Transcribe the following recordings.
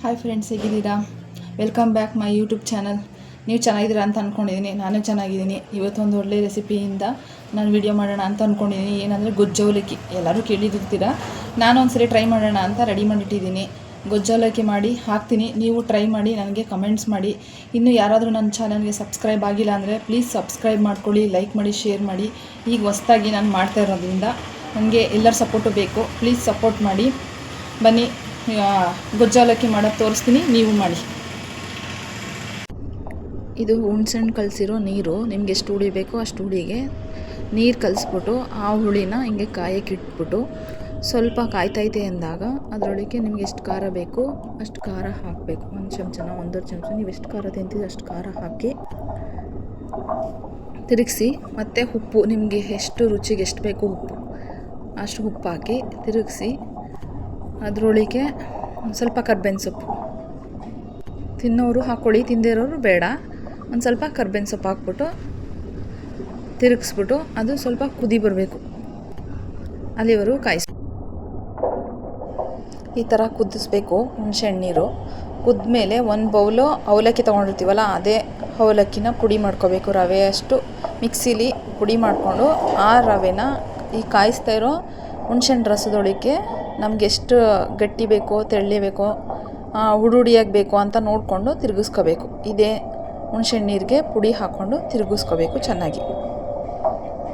Hi friends, ಹೇಗಿದ್ದೀರಾ? Welcome back my YouTube channel. ನೀವು ಚೆನ್ನಾಗಿದ್ದೀರಾ ಅಂತ ಅಂದ್ಕೊಂಡಿದ್ದೀನಿ. ನಾನು ಚೆನ್ನಾಗಿದ್ದೀನಿ. ಇವತ್ತೊಂದು ಒಳ್ಳೆ ರೆಸಿಪಿಯಿಂದ ನಾನು ವಿಡಿಯೋ ಮಾಡೋಣ ಅಂತ ಅಂದ್ಕೊಂಡಿದ್ದೀನಿ. ಏನಂದರೆ ಗೊಜ್ಜವಲಕ್ಕಿ. ಎಲ್ಲರೂ ಕೇಳಿದಿರ್ತೀರ. ನಾನು ಒಂದ್ಸರಿ ಟ್ರೈ ಮಾಡೋಣ ಅಂತ ರೆಡಿ ಮಾಡಿಟ್ಟಿದ್ದೀನಿ. ಗೊಜ್ಜವಲಕ್ಕಿ ಮಾಡಿ ಹಾಕ್ತೀನಿ. ನೀವು ಟ್ರೈ ಮಾಡಿ ನನಗೆ ಕಮೆಂಟ್ಸ್ ಮಾಡಿ. ಇನ್ನೂ ಯಾರಾದರೂ ನನ್ನ ಚಾನಲ್ಗೆ ಸಬ್ಸ್ಕ್ರೈಬ್ ಆಗಿಲ್ಲ ಅಂದರೆ ಪ್ಲೀಸ್ ಸಬ್ಸ್ಕ್ರೈಬ್ ಮಾಡ್ಕೊಳ್ಳಿ, ಲೈಕ್ ಮಾಡಿ, ಶೇರ್ ಮಾಡಿ. ಈಗ ಹೊಸ್ದಾಗಿ ನಾನು ಮಾಡ್ತಾ ಇರೋದ್ರಿಂದ ನನಗೆ ಎಲ್ಲರ ಸಪೋರ್ಟು ಬೇಕು. ಪ್ಲೀಸ್ ಸಪೋರ್ಟ್ ಮಾಡಿ. ಬನ್ನಿ, ಗೊಜ್ಜವಲಕ್ಕಿ ಮಾಡೋದು ತೋರಿಸ್ತೀನಿ, ನೀವು ಮಾಡಿ. ಇದು ಹುಣ್ಸೆಹಣ್ಣು ಕಲಸಿರೋ ನೀರು. ನಿಮಗೆ ಎಷ್ಟು ಹುಳಿ ಬೇಕೋ ಅಷ್ಟು ಹುಳಿಗೆ ನೀರು ಕಲಿಸ್ಬಿಟ್ಟು ಆ ಹುಳಿನ ಹಿಂಗೆ ಕಾಯಕ್ಕೆ ಇಟ್ಬಿಟ್ಟು ಸ್ವಲ್ಪ ಕಾಯ್ತೈತೆ ಅಂದಾಗ ಅದರೊಳಗೆ ನಿಮ್ಗೆ ಎಷ್ಟು ಖಾರ ಬೇಕೋ ಅಷ್ಟು ಖಾರ ಹಾಕಬೇಕು. ಒಂದು ಚಮಚನ, 1.5 ಚಮಚ, ನೀವು ಎಷ್ಟು ಖಾರ ತಿಂತೀರಿ ಅಷ್ಟು ಖಾರ ಹಾಕಿ ತಿರುಗಿಸಿ. ಮತ್ತು ಉಪ್ಪು ನಿಮಗೆ ಎಷ್ಟು ರುಚಿಗೆ ಎಷ್ಟು ಬೇಕೋ ಉಪ್ಪು ಅಷ್ಟು ಉಪ್ಪು ಹಾಕಿ ತಿರುಗಿಸಿ. ಅದರೊಳಗೆ ಸ್ವಲ್ಪ ಕರ್ಬೇವಿನ ಸೊಪ್ಪು, ತಿನ್ನೋರು ಹಾಕ್ಕೊಳ್ಳಿ, ತಿಂದಿರೋರು ಬೇಡ. ಒಂದು ಸ್ವಲ್ಪ ಕರ್ಬೇವಿನ ಸೊಪ್ಪು ಹಾಕ್ಬಿಟ್ಟು ತಿರುಗಿಸ್ಬಿಟ್ಟು ಅದು ಸ್ವಲ್ಪ ಕುದಿ ಬರಬೇಕು. ಅಲ್ಲಿವರೆಗೂ ಈ ಥರ ಕುದಿಸ್ಬೇಕು ಹುಣಸೆಹಣ್ಣು ನೀರು. ಕುದ್ಮೇಲೆ ಒಂದು ಬೌಲು ಅವಲಕ್ಕಿ ತೊಗೊಂಡಿರ್ತೀವಲ್ಲ, ಅದೇ ಅವಲಕ್ಕಿನ ಪುಡಿ ಮಾಡ್ಕೋಬೇಕು. ರವೆ ಅಷ್ಟು ಮಿಕ್ಸಿಲಿ ಪುಡಿ ಮಾಡಿಕೊಂಡು ಆ ರವೆನ ಈ ಕಾಯಿಸ್ತಾ ಇರೋ ಹುಣಸೆಹಣ್ಣು ರಸದೊಳಗೆ ನಮ್ಗೆ ಎಷ್ಟು ಗಟ್ಟಿ ಬೇಕೋ ತೆಳ್ಳಿ ಬೇಕೋ ಹುಡುಡಿಯಾಗಿ ಬೇಕು ಅಂತ ನೋಡಿಕೊಂಡು ತಿರುಗಿಸ್ಕೋಬೇಕು. ಇದೇ ಹುಣಸೆಹಣ್ಣು ನೀರಿಗೆ ಪುಡಿ ಹಾಕ್ಕೊಂಡು ತಿರುಗಿಸ್ಕೋಬೇಕು ಚೆನ್ನಾಗಿ.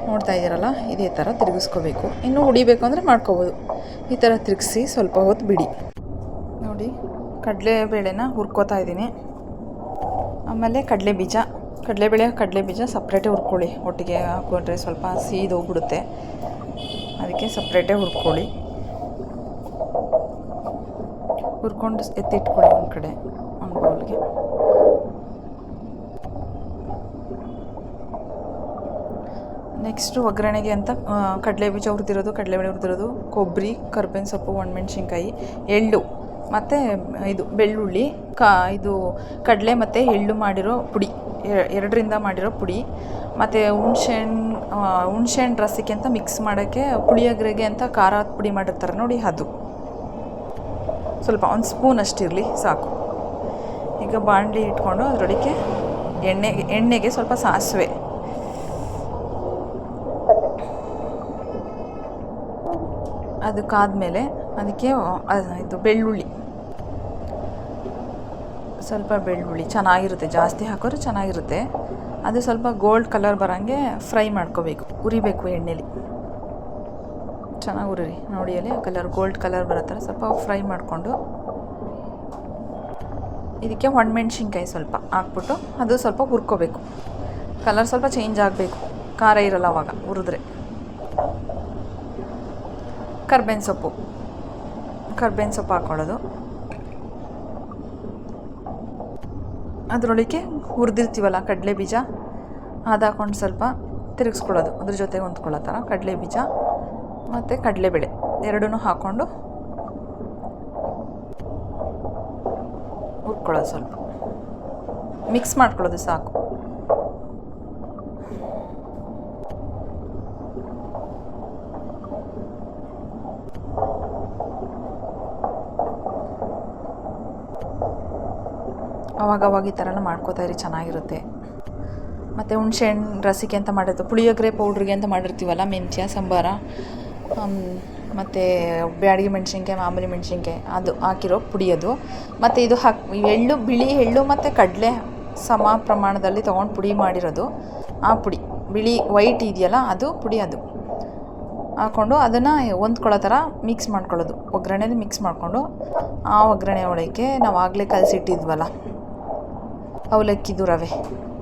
ನೋಡ್ತಾ ಇದ್ದೀರಲ್ಲ, ಇದೇ ಥರ ತಿರುಗಿಸ್ಕೋಬೇಕು. ಇನ್ನೂ ಹುಡಿಬೇಕು ಅಂದರೆ ಮಾಡ್ಕೋಬೋದು. ಈ ಥರ ತಿರುಗಿಸಿ ಸ್ವಲ್ಪ ಹೊತ್ತು ಬಿಡಿ. ನೋಡಿ, ಕಡಲೆಬೇಳೆನ ಹುರ್ಕೋತಾ ಇದ್ದೀನಿ. ಆಮೇಲೆ ಕಡಲೆಬೇಳೆ ಬೀಜ ಸಪ್ರೇಟೇ ಹುರ್ಕೊಳ್ಳಿ. ಒಟ್ಟಿಗೆ ಹಾಕ್ಕೊಂಡ್ರೆ ಸ್ವಲ್ಪ ಸೀದೋಗ್ಬಿಡುತ್ತೆ. ಅದಕ್ಕೆ ಸಪ್ರೇಟೇ ಹುರ್ಕೊಳ್ಳಿ. ಹುರ್ಕೊಂಡು ಎತ್ತಿಟ್ಕೊಳ್ಳಿ ಒಂದು ಕಡೆ, ಒಂದು ಬೌಲ್ಗೆ. ನೆಕ್ಸ್ಟು ಒಗ್ಗರಣೆಗೆ ಅಂತ ಕಡಲೆಬೇಳೆ ಹುರಿದಿರೋದು, ಕೊಬ್ಬರಿ, ಕರ್ಬೇವಿನ ಸೊಪ್ಪು, ಒಣಮೆಣ್ಸಿನ್ಕಾಯಿ, ಎಳ್ಳು ಮತ್ತು ಇದು ಬೆಳ್ಳುಳ್ಳಿ, ಇದು ಕಡಲೆ ಮತ್ತು ಎಳ್ಳು ಮಾಡಿರೋ ಪುಡಿ, ಎರಡರಿಂದ ಮಾಡಿರೋ ಪುಡಿ, ಮತ್ತು ಹುಣ್ಸೆಹಣ್ಣು ರಸಕ್ಕೆ ಅಂತ ಮಿಕ್ಸ್ ಮಾಡೋಕ್ಕೆ ಪುಳಿಯೋಗರೆಗೆ ಅಂತ ಖಾರದ ಪುಡಿ ಮಾಡಿರ್ತಾರೆ ನೋಡಿ, ಅದು ಸ್ವಲ್ಪ ಒಂದು ಸ್ಪೂನ್ ಅಷ್ಟಿರಲಿ ಸಾಕು. ಈಗ ಬಾಣಲಿ ಇಟ್ಕೊಂಡು ಅದರೊಳಗೆ ಎಣ್ಣೆಗೆ ಸ್ವಲ್ಪ ಸಾಸಿವೆ, ಅದಕ್ಕಾದಮೇಲೆ ಅದಕ್ಕೆ ಇದು ಸ್ವಲ್ಪ ಬೆಳ್ಳುಳ್ಳಿ ಚೆನ್ನಾಗಿರುತ್ತೆ, ಜಾಸ್ತಿ ಹಾಕೋರು ಚೆನ್ನಾಗಿರುತ್ತೆ. ಅದು ಸ್ವಲ್ಪ ಗೋಲ್ಡ್ ಕಲರ್ ಬರೋಂಗೆ ಫ್ರೈ ಮಾಡ್ಕೋಬೇಕು, ಉರಿಬೇಕು ಎಣ್ಣೆಲಿ ಚೆನ್ನಾಗಿ ಉರಿರಿ. ನೋಡಿ, ಅಲ್ಲಿ ಗೋಲ್ಡ್ ಕಲರ್ ಬರೋ ಥರ ಸ್ವಲ್ಪ ಫ್ರೈ ಮಾಡಿಕೊಂಡು ಇದಕ್ಕೆ ಒಣಮೆಣ್ಸಿನ್ಕಾಯಿ ಸ್ವಲ್ಪ ಹಾಕ್ಬಿಟ್ಟು ಅದು ಸ್ವಲ್ಪ ಹುರ್ಕೋಬೇಕು. ಕಲರ್ ಸ್ವಲ್ಪ ಚೇಂಜ್ ಆಗಬೇಕು, ಖಾರ ಇರಲ್ಲ ಅವಾಗ ಹುರಿದ್ರೆ. ಕರ್ಬೇವಿನ ಸೊಪ್ಪು ಹಾಕ್ಕೊಳ್ಳೋದು. ಅದರೊಳಗೆ ಹುರಿದಿರ್ತೀವಲ್ಲ ಕಡಲೆ ಬೀಜ, ಅದು ಹಾಕ್ಕೊಂಡು ಸ್ವಲ್ಪ ತಿರುಗಿಸ್ಕೊಳ್ಳೋದು. ಅದ್ರ ಜೊತೆಗೆ ಹೊಂದ್ಕೊಳ್ಳೋ ಥರ ಕಡಲೆ ಬೀಜ ಮತ್ತು ಕಡಲೆಬೇಳೆ ಎರಡೂ ಹಾಕ್ಕೊಂಡು ಹುರ್ಕೊಳ್ಳೋದು. ಸ್ವಲ್ಪ ಮಿಕ್ಸ್ ಮಾಡ್ಕೊಳ್ಳೋದು ಸಾಕು. ಅವಾಗವಾಗ ಈ ಥರನೂ ಮಾಡ್ಕೋತಾ ಇರಿ, ಚೆನ್ನಾಗಿರುತ್ತೆ. ಮತ್ತು ಹುಣ್ಸೆಹಣ್ಣು ರಸಕ್ಕೆ ಅಂತ ಮಾಡಿರ್ತೀವಿ, ಪುಳಿಯೋಗರೆ ಪೌಡ್ರಿಗೆ ಅಂತ ಮಾಡಿರ್ತೀವಲ್ಲ, ಮೆಂತ್ಯ ಸಾಂಬಾರ ಮತ್ತು ಬ್ಯಾಡಗಿ ಮೆಣಸಿನ್ಕಾಯಿ, ಮಾಮೂಲಿ ಮೆಣಸಿನ್ಕಾಯಿ ಅದು ಹಾಕಿರೋ ಪುಡಿ ಅದು. ಮತ್ತು ಇದು ಬಿಳಿ ಎಳ್ಳು ಮತ್ತು ಕಡಲೆ ಸಮ ಪ್ರಮಾಣದಲ್ಲಿ ತೊಗೊಂಡು ಪುಡಿ ಮಾಡಿರೋದು. ಆ ಪುಡಿ ವೈಟ್ ಇದೆಯಲ್ಲ, ಅದು ಪುಡಿ, ಅದು ಹಾಕ್ಕೊಂಡು ಅದನ್ನು ಹೊಂದ್ಕೊಳ್ಳೋ ಥರ ಮಿಕ್ಸ್ ಮಾಡ್ಕೊಳ್ಳೋದು. ಒಗ್ಗರಣೆಲಿ ಮಿಕ್ಸ್ ಮಾಡಿಕೊಂಡು ಆ ಒಗ್ಗರಣೆ ಒಳಗೆ ನಾವು ಆಗಲೇ ಕಲಸಿಟ್ಟಿದ್ವಲ್ಲ ಅವಲಕ್ಕಿದು ರವೆ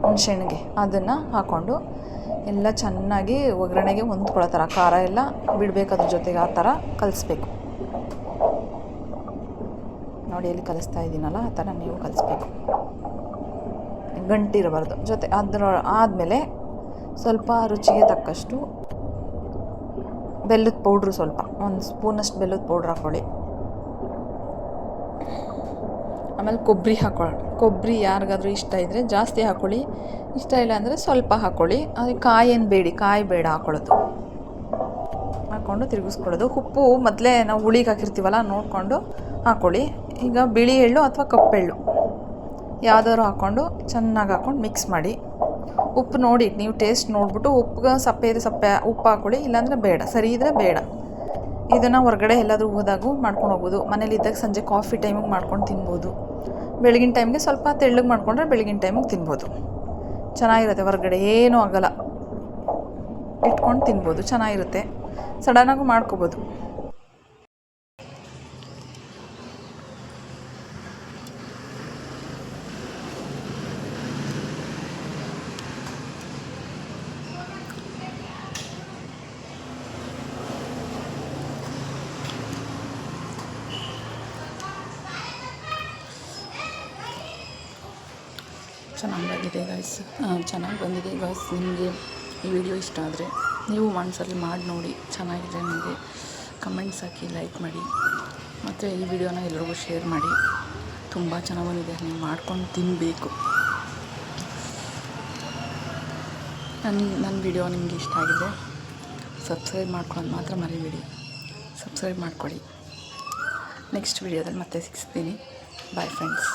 ಹುಣ್ಸೆಹಣ್ಣಿಗೆ, ಅದನ್ನು ಹಾಕ್ಕೊಂಡು ಎಲ್ಲ ಚೆನ್ನಾಗಿ ಒಗ್ಗರಣೆಗೆ ಹೊಂದ್ಕೊಳ್ಳೋ ಥರ, ಖಾರ ಎಲ್ಲ ಬಿಡಬೇಕು ಅದ್ರ ಜೊತೆಗೆ, ಆ ಥರ ಕಲಿಸ್ಬೇಕು. ನೋಡಿ, ಎಲ್ಲಿ ಕಲಿಸ್ತಾ ಇದ್ದೀನಲ್ಲ ಆ ಥರ ನೀವು ಕಲಿಸ್ಬೇಕು, ಗಂಟಿರಬಾರ್ದು. ಆದಮೇಲೆ ಸ್ವಲ್ಪ ರುಚಿಗೆ ತಕ್ಕಷ್ಟು ಬೆಲ್ಲದ ಪೌಡ್ರು, ಸ್ವಲ್ಪ ಒಂದು ಸ್ಪೂನಷ್ಟು ಬೆಲ್ಲದ ಪೌಡ್ರ್ ಹಾಕ್ಕೊಳ್ಳಿ. ಆಮೇಲೆ ಕೊಬ್ಬರಿ ಯಾರಿಗಾದ್ರೂ ಇಷ್ಟ ಇದ್ದರೆ ಜಾಸ್ತಿ ಹಾಕ್ಕೊಳ್ಳಿ, ಇಷ್ಟ ಇಲ್ಲ ಅಂದರೆ ಸ್ವಲ್ಪ ಹಾಕ್ಕೊಳ್ಳಿ. ಅದಕ್ಕೆ ಕಾಯಿ ಬೇಡ ಹಾಕ್ಕೊಳ್ಳೋದು. ಹಾಕ್ಕೊಂಡು ತಿರುಗಿಸ್ಕೊಳ್ಳೋದು. ಉಪ್ಪು ಮೊದಲೇ ನಾವು ಹುಳಿಗೆ ಹಾಕಿರ್ತೀವಲ್ಲ ನೋಡಿಕೊಂಡು ಹಾಕ್ಕೊಳ್ಳಿ. ಈಗ ಬಿಳಿ ಎಳ್ಳು ಅಥವಾ ಕಪ್ಪೆಳ್ಳು ಯಾವುದಾದ್ರು ಹಾಕ್ಕೊಂಡು ಚೆನ್ನಾಗಿ ಹಾಕ್ಕೊಂಡು ಮಿಕ್ಸ್ ಮಾಡಿ, ಉಪ್ಪು ನೋಡಿ ನೀವು ಟೇಸ್ಟ್ ನೋಡಿಬಿಟ್ಟು ಉಪ್ಪು ಸಪ್ಪೆ ಇದೆ ಉಪ್ಪು ಹಾಕ್ಕೊಳ್ಳಿ, ಇಲ್ಲಾಂದರೆ ಬೇಡ, ಸರಿ ಇದ್ದರೆ ಬೇಡ. ಇದನ್ನು ಹೊರಗಡೆ ಎಲ್ಲಾದರೂ ಹೋದಾಗೂ ಮಾಡ್ಕೊಂಡು ಹೋಗ್ಬೋದು. ಮನೇಲಿದ್ದಾಗ ಸಂಜೆ ಕಾಫಿ ಟೈಮಿಗೆ ಮಾಡ್ಕೊಂಡು ತಿನ್ಬೋದು. ಬೆಳಗಿನ ಟೈಮ್ಗೆ ಸ್ವಲ್ಪ ತೆಳ್ಳಗೆ ಮಾಡಿಕೊಂಡ್ರೆ ಬೆಳಗಿನ ಟೈಮಿಗೆ ತಿನ್ಬೋದು. ಚೆನ್ನಾಗಿರುತ್ತೆ, ಹೊರಗಡೆ ಏನೂ ಆಗೋಲ್ಲ, ಇಟ್ಕೊಂಡು ತಿನ್ಬೋದು, ಚೆನ್ನಾಗಿರುತ್ತೆ. ಸಡನ್ನಾಗೂ ಮಾಡ್ಕೋಬೋದು. ಚೆನ್ನಾಗಿ ಬಂದಿದೆ ಗಾಯ್ಸ್. ನಿಮಗೆ ಈ ವಿಡಿಯೋ ಇಷ್ಟ ಆದರೆ ನೀವು ಒಂದ್ಸಲ ಮಾಡಿ ನೋಡಿ. ಚೆನ್ನಾಗಿದ್ರೆ ನನಗೆ ಕಮೆಂಟ್ಸ್ ಹಾಕಿ, ಲೈಕ್ ಮಾಡಿ, ಮತ್ತು ಈ ವಿಡಿಯೋನ ಎಲ್ರಿಗೂ ಶೇರ್ ಮಾಡಿ. ತುಂಬ ಚೆನ್ನಾಗಿ ಬಂದಿದೆ, ನೀವು ಮಾಡ್ಕೊಂಡು ತಿನ್ನಬೇಕು. ನನ್ನ ವಿಡಿಯೋ ನಿಮಗೆ ಇಷ್ಟ ಆಗಿದೆ ಸಬ್ಸ್ಕ್ರೈಬ್ ಮಾಡ್ಕೊಳ್ಳೋದು ಮಾತ್ರ ಮರಿಬೇಡಿ. ಸಬ್ಸ್ಕ್ರೈಬ್ ಮಾಡ್ಕೊಳ್ಳಿ. ನೆಕ್ಸ್ಟ್ ವಿಡಿಯೋದಲ್ಲಿ ಮತ್ತೆ ಸಿಗ್ತೀನಿ. Bye friends.